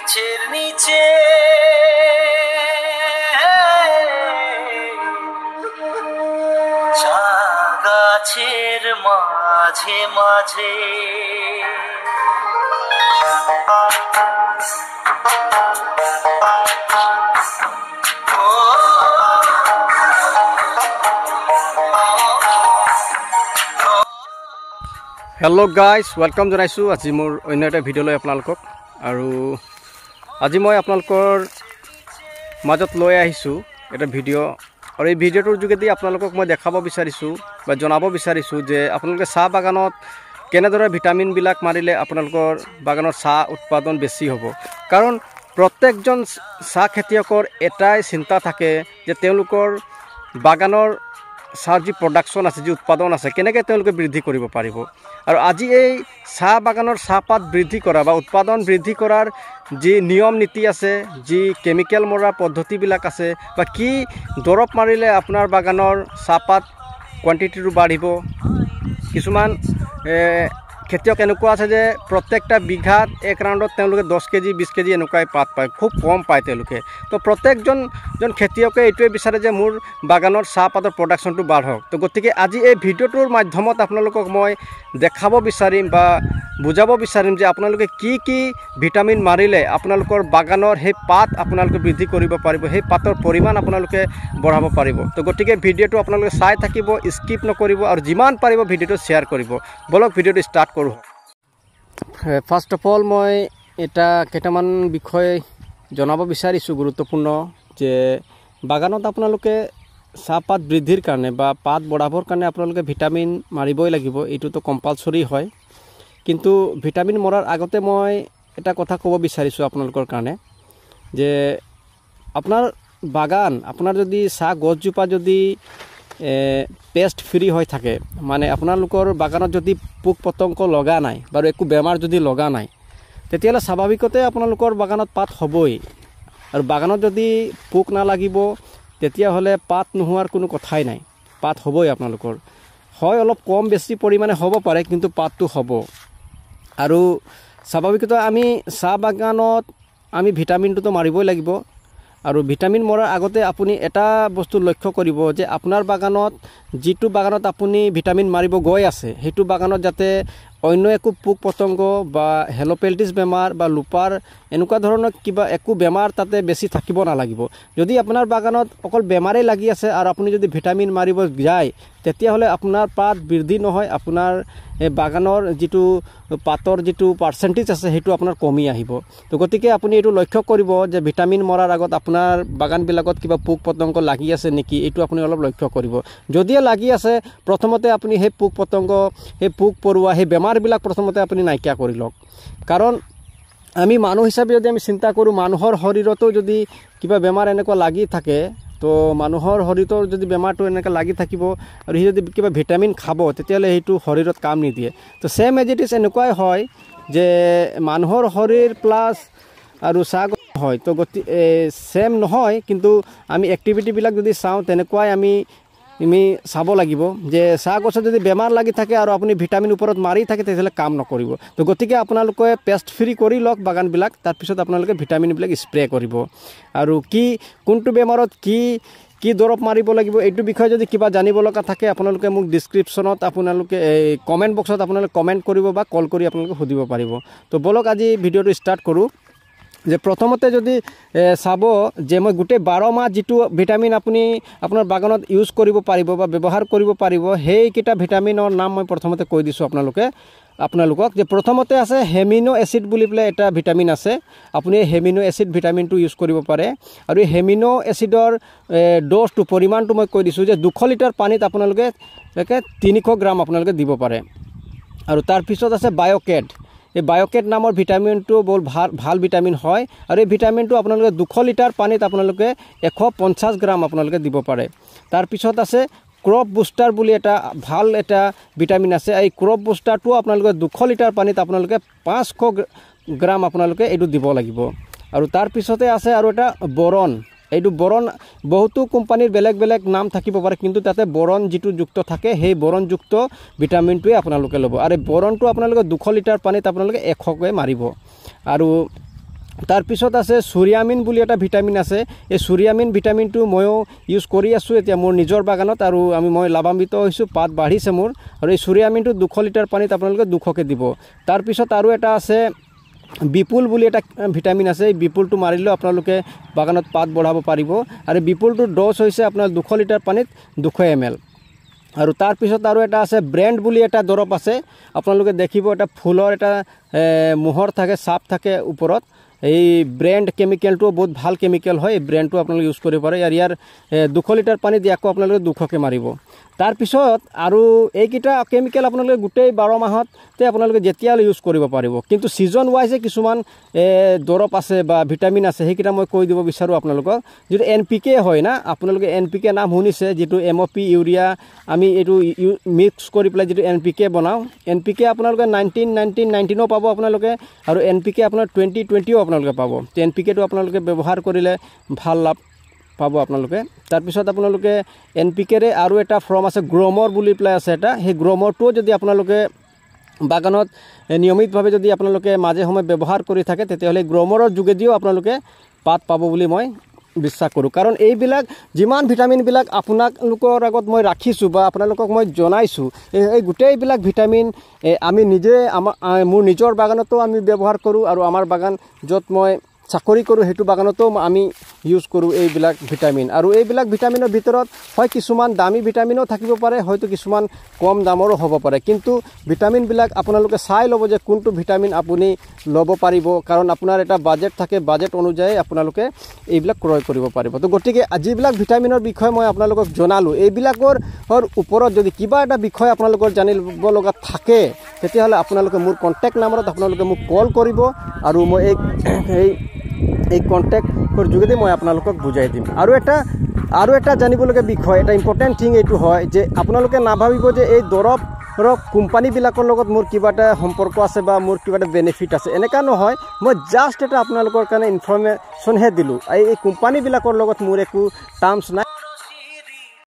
গাছেৰ নিচে চা গাছেৰ মাঝে মাঝে हेलो गाइज वेलकम जनाइছোঁ আজি মোৰ অন্য এটা ভিডিঅ' লৈ আপোনালোকক আৰু আজি মই আপোনালোকৰ মাজত লৈ আহিছোঁ এটা ভিডিঅ' আৰু এই ভিডিঅ'টোৰ যোগেদি আপোনালোকক মই দেখাব বিচাৰিছোঁ বা জনাব বিচাৰিছোঁ যে আপোনালোকে চাহ বাগানত কেনেদৰে ভিটামিনবিলাক মাৰিলে আপোনালোকৰ বাগানৰ চাহ উৎপাদন বেছি হ'ব কাৰণ প্ৰত্যেকজন চাহ খেতিয়কৰ এটাই চিন্তা থাকে যে তেওঁলোকৰ বাগানৰ চাহ যি প্ৰডাকশ্যন আছে যি উৎপাদন আছে কেনেকৈ তেওঁলোকে বৃদ্ধি কৰিব পাৰিব আৰু আজি এই চাহ বাগানৰ চাহপাত বৃদ্ধি কৰা বা উৎপাদন বৃদ্ধি কৰাৰ যি নিয়ম নীতি আছে যি কেমিকেল মৰা পদ্ধতিবিলাক আছে বা কি দৰৱ মাৰিলে আপোনাৰ বাগানৰ চাহপাত কোৱান্টিটিটো বাঢ়িব কিছুমান খেতিয়ক এনেকুৱা আছে যে প্ৰত্যেকটা বিঘাত এক ৰাউণ্ডত তেওঁলোকে 10 কেজি 20 কেজি এনেকুৱাই পাত পায় খুব কম পায় তেওঁলোকে তো প্ৰত্যেকজন খেতিয়কে এইটোৱে বিচাৰে যে মোৰ বাগানৰ চাহপাতৰ প্ৰডাকশ্যনটো বাঢ়ক তো গতিকে আজি এই ভিডিঅ'টোৰ মাধ্যমত আপোনালোকক মই দেখাব বিচাৰিম বা বুজাব বিচাৰিম যে আপোনালোকে কি ভিটামিন মাৰিলে আপোনালোকৰ বাগানৰ সেই পাত আপোনালোকে বৃদ্ধি কৰিব পাৰিব সেই পাতৰ পৰিমাণ আপোনালোকে বঢ়াব পাৰিব তো গতিকে ভিডিঅ'টো আপোনালোকে চাই থাকিব স্কিপ নকৰিব আৰু যিমান পাৰিব ভিডিঅ'টো শ্বেয়াৰ কৰিব বলক ভিডিঅ'টো ষ্টাৰ্ট কৰোঁ ফাৰ্ষ্ট অফ অল মই এটা কেইটামান বিষয় জনাব বিচাৰিছোঁ গুৰুত্বপূৰ্ণ যে বাগানত আপোনালোকে চাহপাত বৃদ্ধিৰ কাৰণে বা পাত বঢ়াবৰ কাৰণে আপোনালোকে ভিটামিন মাৰিবই লাগিব এইটোতো কম্পালসৰি হয় কিন্তু ভিটামিন মৰাৰ আগতে মই এটা কথা ক'ব বিচাৰিছোঁ আপোনালোকৰ কাৰণে যে আপোনাৰ বাগান আপোনাৰ যদি চাহ গছজোপা যদি পেষ্ট ফ্ৰী হৈ থাকে মানে আপোনালোকৰ বাগানত যদি পোক পতংগ লগা নাই বাৰু একো বেমাৰ যদি লগা নাই তেতিয়াহ'লে স্বাভাৱিকতে আপোনালোকৰ বাগানত পাত হ'বই আৰু বাগানত যদি পোক নালাগিব তেতিয়াহ'লে পাত নোহোৱাৰ কোনো কথাই নাই পাত হ'বই আপোনালোকৰ হয় অলপ কম বেছি পৰিমাণে হ'ব পাৰে কিন্তু পাতটো হ'ব আৰু স্বাভাৱিকতে আমি চাহ বাগানত আমি ভিটামিনটোতো মাৰিবই লাগিব আৰু ভিটামিন মৰাৰ আগতে আপুনি এটা বস্তু লক্ষ্য কৰিব যে আপোনাৰ বাগানত যিটো বাগানত আপুনি ভিটামিন মাৰিব গৈ আছে সেইটো বাগানত যাতে অন্য একো পোক পতংগ বা হেলোপেল্টিছ বেমাৰ বা লুপাৰ এনেকুৱা ধৰণৰ কিবা একো বেমাৰ তাতে বেছি থাকিব নালাগিব যদি আপোনাৰ বাগানত অকল বেমাৰেই লাগি আছে আৰু আপুনি যদি ভিটামিন মাৰিব যায় তেতিয়াহ'লে আপোনাৰ পাত বৃদ্ধি নহয় আপোনাৰ বাগানৰ যিটো পাতৰ যিটো পাৰ্চেণ্টেজ আছে সেইটো আপোনাৰ কমি আহিব তো গতিকে আপুনি এইটো লক্ষ্য কৰিব যে ভিটামিন মৰাৰ আগত আপোনাৰ বাগানবিলাকত কিবা পোক পতংগ লাগি আছে নেকি এইটো আপুনি অলপ লক্ষ্য কৰিব যদিও লাগি আছে প্ৰথমতে আপুনি সেই পোক পতংগ সেই পোক পৰুৱা সেই বেমাৰবিলাক প্ৰথমতে আপুনি নাইকিয়া কৰি লওক কাৰণ আমি মানুহ হিচাপে যদি আমি চিন্তা কৰোঁ মানুহৰ শৰীৰতো যদি কিবা বেমাৰ এনেকুৱা লাগি থাকে তো মানুহৰ শৰীৰৰ যদি বেমাৰটো এনেকৈ লাগি থাকিব আৰু সি যদি কিবা ভিটামিন খাব তেতিয়াহ'লে সেইটো শৰীৰত কাম নিদিয়ে তো ছেম এজ ইট ইজ এনেকুৱাই হয় যে মানুহৰ শৰীৰ প্লাছ আৰু চাহ হয় তো ছেম নহয় কিন্তু আমি এক্টিভিটিবিলাক যদি চাওঁ তেনেকুৱাই আমি চাব লাগিব যে চাহ গছত যদি বেমাৰ লাগি থাকে আৰু আপুনি ভিটামিন ওপৰত মাৰি থাকে তেতিয়াহ'লে কাম নকৰিব তো গতিকে আপোনালোকে পেষ্ট ফ্ৰী কৰি লওক বাগানবিলাক তাৰপিছত আপোনালোকে ভিটামিনবিলাক স্প্ৰে কৰিব আৰু কোনটো বেমাৰত কি দৰৱ মাৰিব লাগিব এইটো বিষয়ে যদি কিবা জানিব লগা থাকে আপোনালোকে মোক ডিছক্ৰিপশ্যনত আপোনালোকে কমেণ্ট বক্সত আপোনালোকে কমেণ্ট কৰিব বা কল কৰি আপোনালোকে সুধিব পাৰিব তো বলক আজি ভিডিঅ'টো ষ্টাৰ্ট কৰোঁ যে প্ৰথমতে যদি চাব যে মই গোটেই 12 মাহ যিটো ভিটামিন আপুনি আপোনাৰ বাগানত ইউজ কৰিব পাৰিব বা ব্যৱহাৰ কৰিব পাৰিব সেইকেইটা ভিটামিনৰ নাম মই প্ৰথমতে কৈ দিছোঁ আপোনালোকক যে প্ৰথমতে আছে হেমিনো এচিড বুলি পেলাই এটা ভিটামিন আছে আপুনি হেমিনো এচিড ভিটামিনটো ইউজ কৰিব পাৰে আৰু এই হেমিনো এচিডৰ ড'জটো পৰিমাণটো মই কৈ দিছোঁ যে 200 লিটাৰ পানীত আপোনালোকে 300 গ্ৰাম আপোনালোকে দিব পাৰে আৰু তাৰপিছত আছে বায়'কেট এই বায়'কেট নামৰ ভিটামিনটো বৰ ভাল ভিটামিন হয় আৰু এই ভিটামিনটো আপোনালোকে 200 লিটাৰ পানীত আপোনালোকে 150 গ্ৰাম আপোনালোকে দিব পাৰে তাৰপিছত আছে ক্ৰপ বুষ্টাৰ বুলি এটা ভাল এটা ভিটামিন আছে এই ক্ৰপ বুষ্টাৰটো আপোনালোকে 200 লিটাৰ পানীত আপোনালোকে 500 গ্ৰাম আপোনালোকে এইটো দিব লাগিব আৰু তাৰপিছতে আছে আৰু এটা বৰণ এইটো বৰণ বহুতো কোম্পানীৰ বেলেগ নাম থাকিব পাৰে কিন্তু তাতে বৰণ যিটো যুক্ত থাকে সেই বৰণ যুক্ত ভিটামিনটোৱে আপোনালোকে ল'ব আৰু বৰণটো আপোনালোকে 200 লিটাৰ পানীত আপোনালোকে 100 কৈ মাৰিব আৰু তাৰপিছত আছে চুৰিয়ামিন বুলি এটা ভিটামিন আছে। এই চুৰিয়ামিন ভিটামিনটো ময়ো ইউজ কৰি আছোঁ এতিয়া মোৰ নিজৰ বাগানত, আৰু মই লাভান্বিত হৈছোঁ, পাত বাঢ়িছে মোৰ। আৰু এই চুৰিয়ামিনটো 200 লিটাৰ পানীত আপোনালোকে 200কে দিব। তাৰপিছত আৰু এটা আছে বিপুল বুলি এটা ভিটামিন আছে। এই বিপুলটো মাৰিলেও আপোনালোকে বাগানত পাত বঢ়াব পাৰিব। আৰু বিপুলটোৰ ড'জ হৈছে আপোনাৰ 200 লিটাৰ পানীত 200 ml। আৰু তাৰপিছত আৰু এটা আছে ব্ৰেণ্ড বুলি এটা দৰৱ আছে। আপোনালোকে দেখিব এটা ফুলৰ এটা মোহৰ থাকে, চাপ থাকে ওপৰত। এই ব্ৰেণ্ড কেমিকেলটো বহুত ভাল কেমিকেল হয়। এই ব্ৰেণ্ডটো আপোনালোকে ইউজ কৰিব পাৰে। আৰু ইয়াৰ 200 লিটাৰ পানী দি আকৌ আপোনালোকে 200কে মাৰিব। তাৰপিছত আৰু এইকেইটা কেমিকেল আপোনালোকে গোটেই 12 মাহতে আপোনালোকে যেতিয়ালৈ ইউজ কৰিব পাৰিব। কিন্তু ছিজন ৱাইজে কিছুমান দৰৱ আছে বা ভিটামিন আছে, সেইকেইটা মই কৈ দিব বিচাৰোঁ আপোনালোকক। যিটো NPK হয় না, আপোনালোকে NPK নাম শুনিছে, যিটো MOP ইউৰিয়া আমি এইটো মিক্স কৰি পেলাই যিটো NPK বনাওঁ। NPK আপোনালোকে 19-19-19ও পাব আপোনালোকে, আৰু NPK আপোনাৰ 20-20ও আপোনালোকে পাব। NPKটো আপোনালোকে ব্যৱহাৰ কৰিলে ভাল লাভ পাব আপোনালোকে। তাৰপিছত আপোনালোকে NPKৰে আৰু এটা ফৰ্ম আছে, গ্ৰ'মৰ বুলি পেলাই আছে এটা। সেই গ্ৰ'মৰটোও যদি আপোনালোকে বাগানত নিয়মিতভাৱে যদি আপোনালোকে মাজে সময়ে ব্যৱহাৰ কৰি থাকে, তেতিয়াহ'লে গ্ৰ'মৰৰ যোগেদিও আপোনালোকে পাত পাব বুলি মই বিশ্বাস কৰোঁ। কাৰণ এইবিলাক যিমান ভিটামিনবিলাক আপোনালোকৰ আগত মই ৰাখিছোঁ বা আপোনালোকক মই জনাইছোঁ, এই গোটেইবিলাক ভিটামিন আমি নিজে মোৰ নিজৰ বাগানতো আমি ব্যৱহাৰ কৰোঁ, আৰু আমাৰ বাগান য'ত মই চাকৰি কৰোঁ সেইটো বাগানতো আমি ইউজ কৰোঁ এইবিলাক ভিটামিন। আৰু এইবিলাক ভিটামিনৰ ভিতৰত হয় কিছুমান দামী ভিটামিনো থাকিব পাৰে, হয়তো কিছুমান কম দামৰো হ'ব পাৰে। কিন্তু ভিটামিনবিলাক আপোনালোকে চাই ল'ব যে কোনটো ভিটামিন আপুনি ল'ব পাৰিব, কাৰণ আপোনাৰ এটা বাজেট থাকে, বাজেট অনুযায়ী আপোনালোকে এইবিলাক ক্ৰয় কৰিব পাৰিব। তো গতিকে যিবিলাক ভিটামিনৰ বিষয়ে মই আপোনালোকক জনালোঁ, এইবিলাকৰ ওপৰত যদি কিবা এটা বিষয় আপোনালোকৰ জানিব লগা থাকে, তেতিয়াহ'লে আপোনালোকে মোৰ কণ্টেক্ট নাম্বাৰত আপোনালোকে মোক কল কৰিব, আৰু মই এই কণ্টেক্টৰ যোগেদি মই আপোনালোকক বুজাই দিম। আৰু এটা জানিবলগীয়া বিষয়, এটা ইম্পৰ্টেণ্ট থিং এইটো হয় যে আপোনালোকে নাভাবিব যে এই দৰৱৰ কোম্পানীবিলাকৰ লগত মোৰ কিবা এটা সম্পৰ্ক আছে বা মোৰ কিবা এটা বেনিফিট আছে। এনেকুৱা নহয়, মই জাষ্ট এটা আপোনালোকৰ কাৰণে ইনফৰ্মেশ্যনহে দিলোঁ। এই কোম্পানীবিলাকৰ লগত মোৰ একো টাৰ্মছ নাই।